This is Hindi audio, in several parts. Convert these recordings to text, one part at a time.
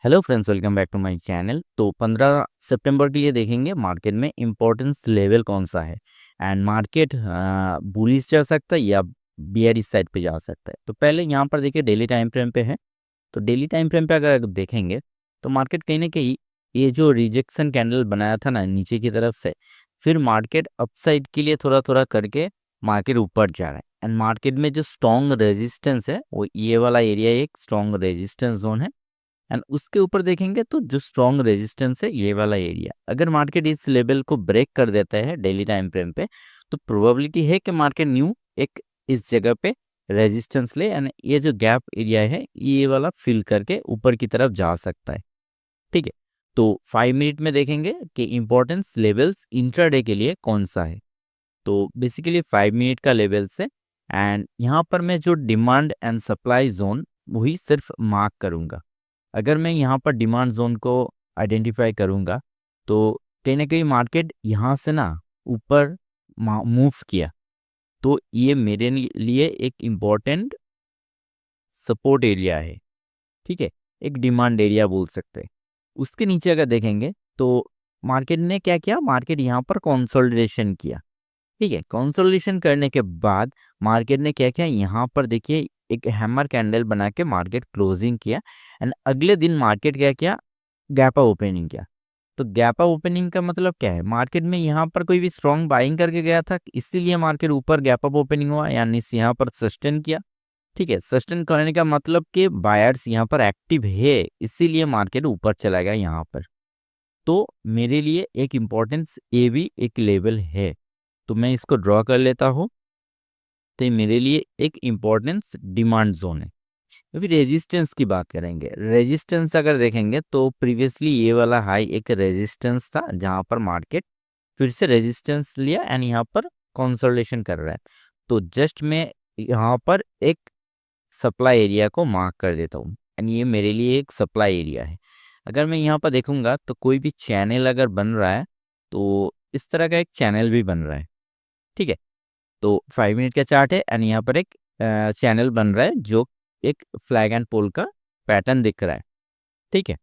Hello friends, welcome back to my channel. तो 15 सितंबर के लिए देखेंगे मार्केट में इम्पोर्टेंस लेवल कौन सा है एंड मार्केट बुलिश जा सकता है या बियरिश साइड पे जा सकता है। तो पहले यहाँ पर देखिए डेली टाइम फ्रेम पे है। तो डेली टाइम फ्रेम पे अगर देखेंगे तो मार्केट कहीं ना कहीं ये जो रिजेक्शन कैंडल बनाया था ना नीचे की तरफ से, फिर मार्केट अपसाइड के लिए थोड़ा थोड़ा करके मार्केट ऊपर जा रहा है। एंड मार्केट में जो स्ट्रॉन्ग रेजिस्टेंस है वो ये वाला एरिया एक स्ट्रॉन्ग रेजिस्टेंस जोन है। एंड उसके ऊपर देखेंगे तो जो स्ट्रॉन्ग रेजिस्टेंस है ये वाला एरिया, अगर मार्केट इस लेवल को ब्रेक कर देता है डेली टाइम फ्रेम पे, तो प्रोबेबिलिटी है कि मार्केट न्यू एक इस जगह पे रेजिस्टेंस ले एंड ये जो गैप एरिया है ये वाला फिल करके ऊपर की तरफ जा सकता है। ठीक है, तो 5 मिनट में देखेंगे कि इंपॉर्टेंस लेवल्स इंट्राडे के लिए कौन सा है। तो बेसिकली 5 मिनट का लेवल्स है एंड यहाँ पर मैं जो डिमांड एंड सप्लाई जोन वही सिर्फ मार्क करूंगा। अगर मैं यहाँ पर डिमांड जोन को आइडेंटिफाई करूँगा तो कहीं ना कहीं मार्केट यहाँ से ना ऊपर मूव किया तो ये मेरे लिए एक इम्पॉर्टेंट सपोर्ट एरिया है। ठीक है, एक डिमांड एरिया बोल सकते हैं। उसके नीचे अगर देखेंगे तो मार्केट ने क्या किया, मार्केट यहाँ पर कंसोलिडेशन किया। ठीक है, कंसोलिडेशन करने के बाद मार्केट ने क्या किया, यहाँ पर देखिए एक हैमर कैंडल बना के मार्केट क्लोजिंग किया। एंड अगले दिन मार्केट क्या किया, गैप अप ओपनिंग किया। तो गैप अप ओपनिंग का मतलब क्या है, मार्केट में यहाँ पर कोई भी स्ट्रॉन्ग बाइंग करके गया था इसीलिए मार्केट ऊपर गैप अप ओपनिंग हुआ, यानी यहाँ पर सस्टेन किया। ठीक है, सस्टेन करने का मतलब कि बायर्स यहाँ पर एक्टिव है इसीलिए मार्केट ऊपर चला गया यहाँ पर। तो मेरे लिए एक इम्पोर्टेंस ये भी एक लेवल है, तो मैं इसको ड्रॉ कर लेता हूँ। तो ये मेरे लिए एक इम्पोर्टेंस डिमांड जोन है। अभी रेजिस्टेंस की बात करेंगे। रेजिस्टेंस अगर देखेंगे तो प्रीवियसली ये वाला हाई एक रेजिस्टेंस था जहां पर मार्केट फिर से रेजिस्टेंस लिया एंड यहाँ पर कंसोलिडेशन कर रहा है। तो जस्ट मैं यहाँ पर एक सप्लाई एरिया को मार्क कर देता हूँ एंड ये मेरे लिए एक सप्लाई एरिया है। अगर मैं यहाँ पर देखूंगा तो कोई भी चैनल अगर बन रहा है तो इस तरह का एक चैनल भी बन रहा है। ठीक है, तो 5 मिनट का चार्ट है एंड यहाँ पर एक चैनल बन रहा है जो एक फ्लैग एंड पोल का पैटर्न दिख रहा है। ठीक है,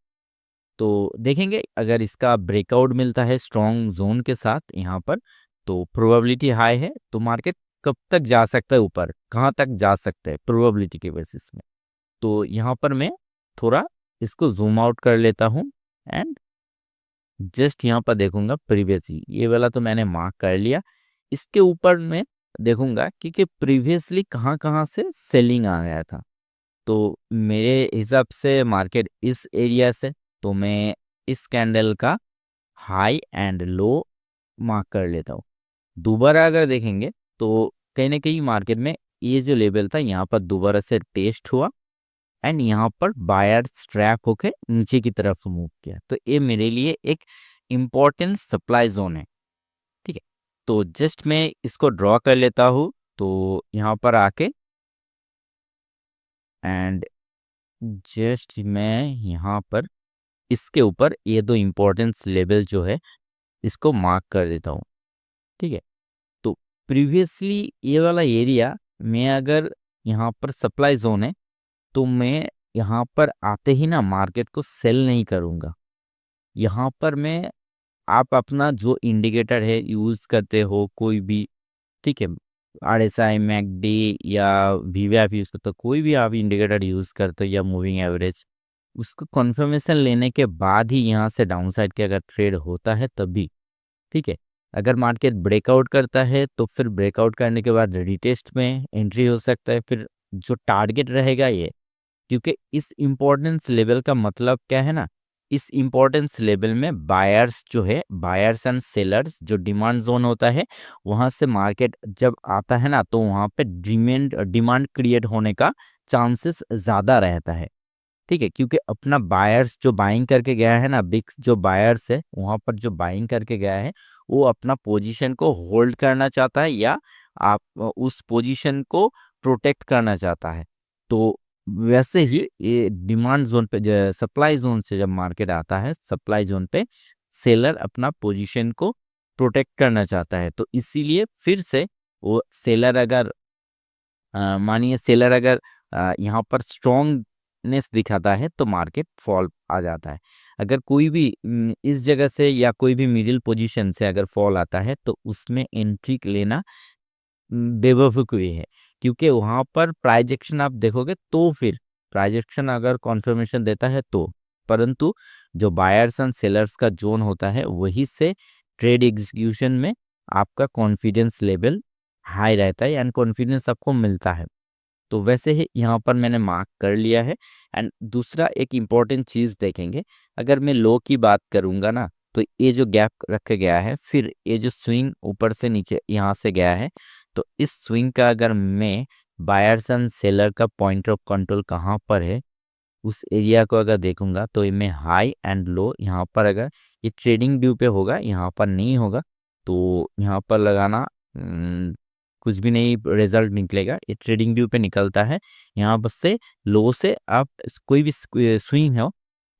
तो देखेंगे अगर इसका ब्रेकआउट मिलता है स्ट्रॉन्ग जोन के साथ यहाँ पर तो प्रोबेबिलिटी हाई है। तो मार्केट कब तक जा सकता है, ऊपर कहाँ तक जा सकता है प्रोबेबिलिटी के बेसिस में। तो यहाँ पर मैं थोड़ा इसको जूम आउट कर लेता हूँ एंड जस्ट यहाँ पर देखूंगा प्रीवियसली ये वाला तो मैंने मार्क कर लिया। इसके ऊपर मैं देखूंगा कि प्रीवियसली कहाँ कहाँ से सेलिंग आ गया था। तो मेरे हिसाब से मार्केट इस एरिया से, तो मैं इस कैंडल का हाई एंड लो मार्क कर लेता हूँ। दोबारा अगर देखेंगे तो कहीं ना कहीं मार्केट में ये जो लेवल था यहाँ पर दोबारा से टेस्ट हुआ एंड यहाँ पर बायर स्ट्रैप होके नीचे की तरफ मूव किया। तो ये मेरे लिए एक इम्पोर्टेंट सप्लाई जोन है। ठीक है, तो जस्ट मैं इसको ड्रॉ कर लेता हूँ। तो यहाँ पर आके एंड जस्ट मैं यहाँ पर इसके ऊपर ये दो इम्पोर्टेंस लेवल जो है इसको मार्क कर देता हूँ। ठीक है, तो प्रीवियसली ये वाला एरिया में अगर यहाँ पर सप्लाई जोन है तो मैं यहाँ पर आते ही ना मार्केट को सेल नहीं करूँगा। यहाँ पर मैं, आप अपना जो इंडिकेटर है यूज़ करते हो कोई भी, ठीक है, RSI मैकडी या VWAP यूज़ करते हो, कोई भी आप इंडिकेटर यूज़ करते हो या मूविंग एवरेज, उसको कन्फर्मेशन लेने के बाद ही यहाँ से डाउन साइड के अगर ट्रेड होता है तभी। ठीक है, अगर मार्केट ब्रेकआउट करता है तो फिर ब्रेकआउट करने के बाद रिटेस्ट में एंट्री हो सकता है। फिर जो टारगेट रहेगा ये, क्योंकि इस इम्पोर्टेंस लेवल का मतलब क्या है ना, इस इम्पोर्टेंस लेवल में बायर्स जो है, बायर्स एंड सेलर्स जो डिमांड जोन होता है वहां से मार्केट जब आता है ना तो वहां पे डिमांड डिमांड क्रिएट होने का चांसेस ज़्यादा रहता है। ठीक है, क्योंकि अपना बायर्स जो बाइंग करके गया है ना, बिग जो बायर्स है वहां पर जो बाइंग करके गया है वो अपना पोजीशन को होल्ड करना चाहता है या आप उस पोजीशन को प्रोटेक्ट करना चाहता है। तो वैसे ही ये डिमांड जोन पे, सप्लाई जोन से जब मार्केट आता है सप्लाई जोन पे सेलर अपना पोजीशन को प्रोटेक्ट करना चाहता है। तो इसीलिए फिर से वो सेलर अगर मानिए सेलर अगर यहाँ पर स्ट्रॉन्ग वीकनेस दिखाता है तो मार्केट फॉल आ जाता है। अगर कोई भी इस जगह से या कोई भी मिडिल पोजीशन से अगर फॉल आता है तो उसमें एंट्री लेना बेवकूफ़ी है, क्योंकि वहाँ पर प्राइस एक्शन आप देखोगे तो फिर प्राइस एक्शन अगर कॉन्फर्मेशन देता है तो, परंतु जो बायर्स एंड सेलर्स का जोन होता है वहीं से ट्रेड एग्जीक्यूशन में आपका कॉन्फिडेंस लेवल हाई रहता है एंड कॉन्फिडेंस आपको मिलता है। तो वैसे ही यहाँ पर मैंने मार्क कर लिया है। एंड दूसरा एक इम्पॉर्टेंट चीज़ देखेंगे, अगर मैं लो की बात करूँगा ना, तो ये जो गैप रखा गया है, फिर ये जो स्विंग ऊपर से नीचे यहाँ से गया है, तो इस स्विंग का अगर मैं बायर्स एंड सेलर का पॉइंट ऑफ कंट्रोल कहाँ पर है, उस एरिया को अगर देखूंगा तो इनमें हाई एंड लो यहाँ पर अगर ये ट्रेडिंग व्यू पे होगा, यहाँ पर नहीं होगा, तो यहाँ पर लगाना कुछ भी नहीं रिजल्ट निकलेगा। ये ट्रेडिंग व्यू पे निकलता है, यहाँ पर से लो से आप कोई भी स्विंग हो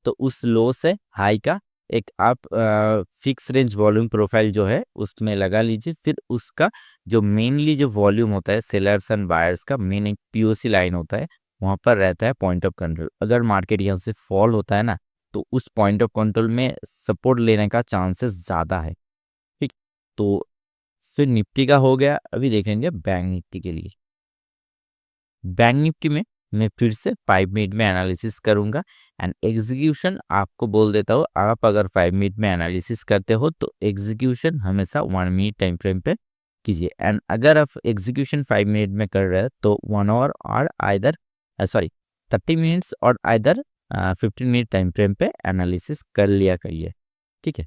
तो उस लो से हाई का एक आप फिक्स रेंज वॉल्यूम प्रोफाइल जो है उसमें लगा लीजिए। फिर उसका जो मेनली जो वॉल्यूम होता है सेलर्स एंड बायर्स का मेन एक पीओसी लाइन होता है, वहाँ पर रहता है पॉइंट ऑफ कंट्रोल। अगर मार्केट यहाँ से फॉल होता है ना, तो उस पॉइंट ऑफ कंट्रोल में सपोर्ट लेने का चांसेस ज़्यादा है। ठीक, तो फिर निफ्टी का हो गया। अभी देखेंगे बैंक निफ्टी के लिए। बैंक निफ्टी में मैं फिर से 5 मिनट में एनालिसिस करूंगा एंड एग्जीक्यूशन आपको बोल देता हूँ, आप अगर 5 मिनट में एनालिसिस करते हो तो एग्जीक्यूशन हमेशा 1 मिनट टाइम फ्रेम पे कीजिए। एंड अगर आप एग्जीक्यूशन 5 मिनट में कर रहे हो तो 1 आवर और आइदर 30 मिनट्स और आइदर 15 मिनट टाइम फ्रेम पे एनालिसिस कर लिया करिए। ठीक है,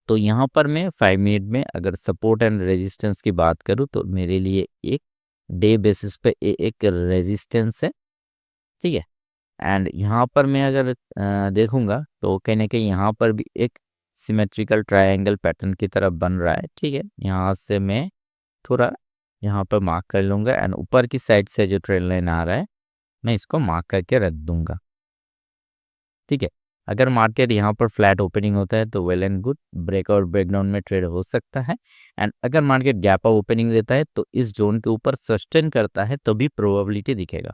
तो यहाँ पर मैं 5 मिनट में अगर सपोर्ट एंड रेजिस्टेंस की बात करूँ तो मेरे लिए एक डे बेसिस पे एक रेजिस्टेंस है। ठीक है, एंड यहाँ पर मैं अगर देखूंगा तो कहीं ना कहीं यहाँ पर भी एक सिमेट्रिकल ट्रायंगल पैटर्न की तरफ बन रहा है। ठीक है, यहाँ से मैं थोड़ा यहाँ पर मार्क कर लूँगा एंड ऊपर की साइड से जो ट्रेंड लाइन आ रहा है मैं इसको मार्क करके रख दूंगा। ठीक है, अगर मार्केट यहाँ पर फ्लैट ओपनिंग होता है तो well and good, breakout breakdown में ट्रेड हो सकता है। एंड अगर मार्केट गैप अप ओपनिंग देता है तो इस जोन के ऊपर सस्टेन करता है तो भी प्रोबेबिलिटी दिखेगा।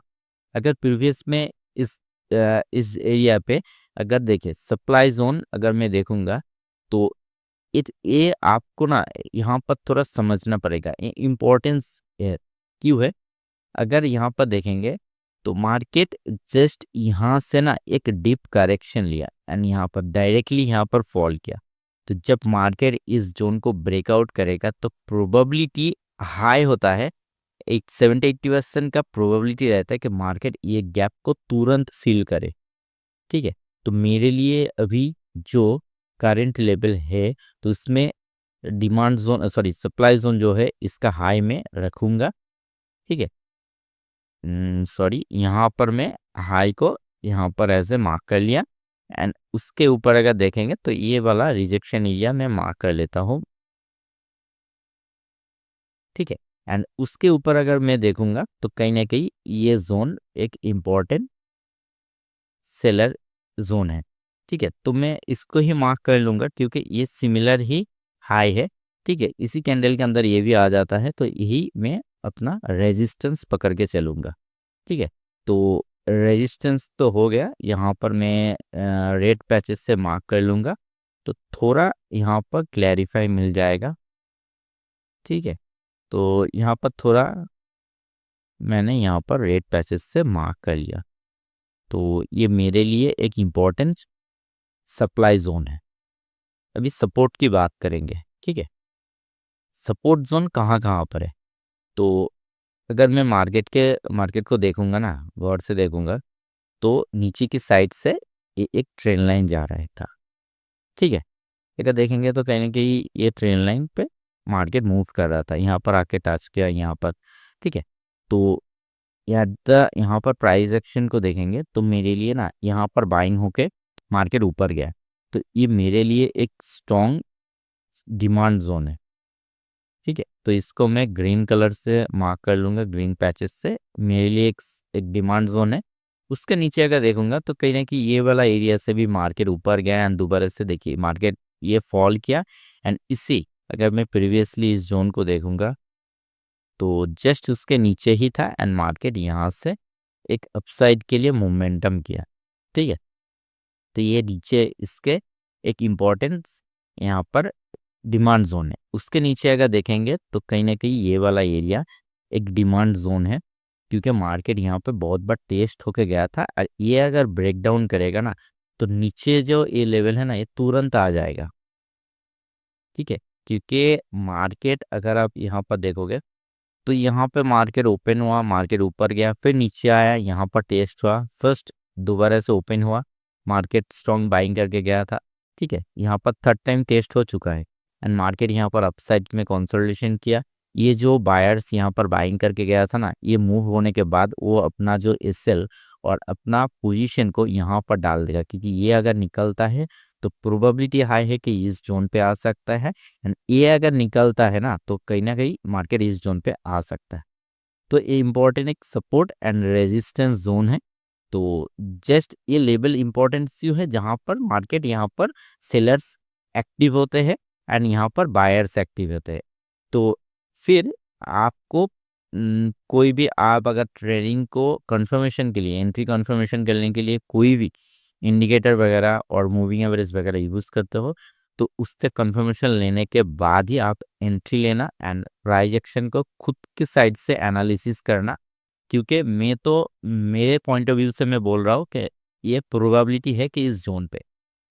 अगर प्रीवियस में इस एरिया पे अगर देखें सप्लाई जोन अगर मैं देखूंगा तो ये आपको ना यहाँ पर थोड़ा समझना पड़ेगा, ये इम्पोर्टेंस है। क्यों है? अगर यहाँ पर देखेंगे तो मार्केट जस्ट यहाँ से ना एक डिप करेक्शन लिया एंड यहाँ पर डायरेक्टली यहाँ पर फॉल किया। तो जब मार्केट इस जोन को ब्रेकआउट करेगा तो प्रोबेबिलिटी हाई होता है, एक 70-80% का प्रोबेबिलिटी रहता है कि मार्केट ये गैप को तुरंत फिल करे। ठीक है, तो मेरे लिए अभी जो करंट लेवल है तो इसमें डिमांड जोन सप्लाई जोन जो है इसका हाई में रखूंगा। ठीक है, यहाँ पर मैं हाई को यहाँ पर ऐसे मार्क कर लिया एंड उसके ऊपर अगर देखेंगे तो ये वाला रिजेक्शन एरिया मैं मार्क कर लेता हूँ। ठीक है, एंड उसके ऊपर अगर मैं देखूंगा तो कहीं ना कहीं ये जोन एक इम्पॉर्टेंट सेलर जोन है। ठीक है, तो मैं इसको ही मार्क कर लूंगा क्योंकि ये सिमिलर ही हाई है। ठीक है, इसी कैंडल के अंदर ये भी आ जाता है तो यही मैं अपना रेजिस्टेंस पकड़ के चलूंगा। ठीक है, तो रेजिस्टेंस तो हो गया, यहाँ पर मैं रेड पैचेस से मार्क कर लूँगा तो थोड़ा यहाँ पर क्लैरिफाई मिल जाएगा। ठीक है, तो यहाँ पर थोड़ा मैंने यहाँ पर रेड पैचेस से मार्क कर लिया, तो ये मेरे लिए एक इम्पॉर्टेंट सप्लाई जोन है। अभी सपोर्ट की बात करेंगे। ठीक है, सपोर्ट जोन कहाँ कहाँ पर है, तो अगर मैं मार्केट को देखूंगा ना, गौर से देखूंगा तो नीचे की साइड से ये एक ट्रेन लाइन जा रहा था। ठीक है, अगर देखेंगे तो कहीं ना कहीं ये ट्रेन लाइन पे मार्केट मूव कर रहा था, यहाँ पर आके टच किया यहाँ पर। ठीक है, तो यहाँ पर प्राइस एक्शन को देखेंगे तो मेरे लिए ना यहाँ पर बाइंग होके मार्केट ऊपर गया, तो ये मेरे लिए एक स्ट्रॉन्ग डिमांड जोन है। ठीक है, तो इसको मैं ग्रीन कलर से मार्क कर लूँगा, ग्रीन पैचेस से मेरे लिए एक डिमांड जोन है। उसके नीचे अगर देखूंगा तो कहीं ना कहीं ये वाला एरिया से भी मार्केट ऊपर गया एंड दोबारा से देखिए मार्केट ये फॉल किया एंड इसी अगर मैं प्रीवियसली इस जोन को देखूंगा तो जस्ट उसके नीचे ही था एंड मार्केट यहाँ से एक अपसाइड के लिए मोमेंटम किया, ठीक है। तो ये नीचे इसके एक इम्पोर्टेंस यहाँ पर डिमांड जोन है। उसके नीचे अगर देखेंगे तो कहीं ना कहीं ये वाला एरिया एक डिमांड जोन है, क्योंकि मार्केट यहाँ पे बहुत बार टेस्ट होके गया था, और ये अगर ब्रेक डाउन करेगा ना तो नीचे जो ये लेवल है ना ये तुरंत आ जाएगा, ठीक है। क्योंकि मार्केट अगर आप यहाँ पर देखोगे तो यहाँ पे मार्केट ओपन हुआ, मार्केट ऊपर गया, फिर नीचे आया, यहाँ पर टेस्ट हुआ, फर्स्ट दोबारा से ओपन हुआ, मार्केट स्ट्रॉन्ग बाइंग करके गया था, ठीक है। यहाँ पर थर्ड टाइम टेस्ट हो चुका है एंड मार्केट यहाँ पर अपसाइड में कंसोलिडेशन किया। ये जो बायर्स यहाँ पर बाइंग करके गया था ना, ये मूव होने के बाद वो अपना जो एसएल और अपना पोजीशन को यहाँ पर डाल देगा, क्योंकि ये अगर निकलता है तो प्रोबेबिलिटी हाई है कि इस जोन पे आ सकता है, एंड ये अगर निकलता है ना तो कहीं ना कहीं मार्केट इस जोन पे आ सकता है। तो ये इम्पोर्टेंट एक सपोर्ट एंड रेजिस्टेंस जोन है। तो जस्ट ये लेवल इम्पोर्टेंट क्यों है, जहाँ पर मार्केट यहाँ पर सेलर्स एक्टिव होते हैं एंड यहाँ पर बायर्स एक्टिव होते हैं। तो फिर आपको कोई भी आप अगर ट्रेडिंग को कंफर्मेशन के लिए, एंट्री कंफर्मेशन करने के लिए कोई भी इंडिकेटर वगैरह और मूविंग एवरेज वगैरह यूज़ करते हो तो उससे कंफर्मेशन लेने के बाद ही आप एंट्री लेना एंड प्राइस एक्शन को खुद की साइड से एनालिसिस करना। क्योंकि मैं तो मेरे पॉइंट ऑफ व्यू से मैं बोल रहा हूँ कि ये प्रोबेबिलिटी है कि इस जोन पे,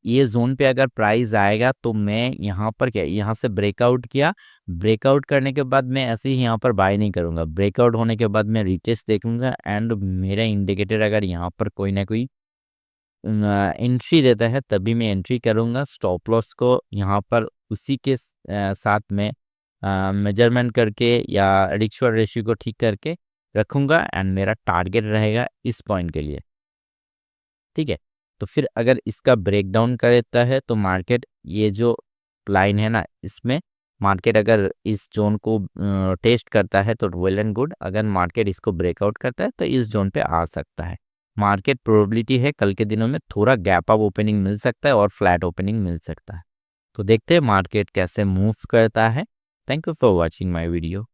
ये जोन पे अगर प्राइस आएगा तो मैं यहाँ पर क्या, यहाँ से ब्रेकआउट किया, ब्रेकआउट करने के बाद मैं ऐसे ही यहाँ पर बाय नहीं करूँगा, ब्रेकआउट होने के बाद मैं रीटेस्ट देखूंगा एंड मेरा इंडिकेटर अगर यहाँ पर कोई ना कोई एंट्री देता है तभी मैं एंट्री करूँगा। स्टॉप लॉस को यहाँ पर उसी के साथ में मेजरमेंट करके या रिस्क रेशियो को ठीक करके रखूँगा एंड मेरा टारगेट रहेगा इस पॉइंट के लिए, ठीक है। तो फिर अगर इसका ब्रेकडाउन करता है तो मार्केट ये जो लाइन है ना इसमें मार्केट अगर इस जोन को टेस्ट करता है तो वेल एंड गुड, अगर मार्केट इसको ब्रेकआउट करता है तो इस जोन पे आ सकता है। मार्केट प्रोबेबिलिटी है कल के दिनों में थोड़ा गैप अप ओपनिंग मिल सकता है और फ्लैट ओपनिंग मिल सकता है। तो देखते हैं मार्केट कैसे मूव करता है। Thank you for watching my video.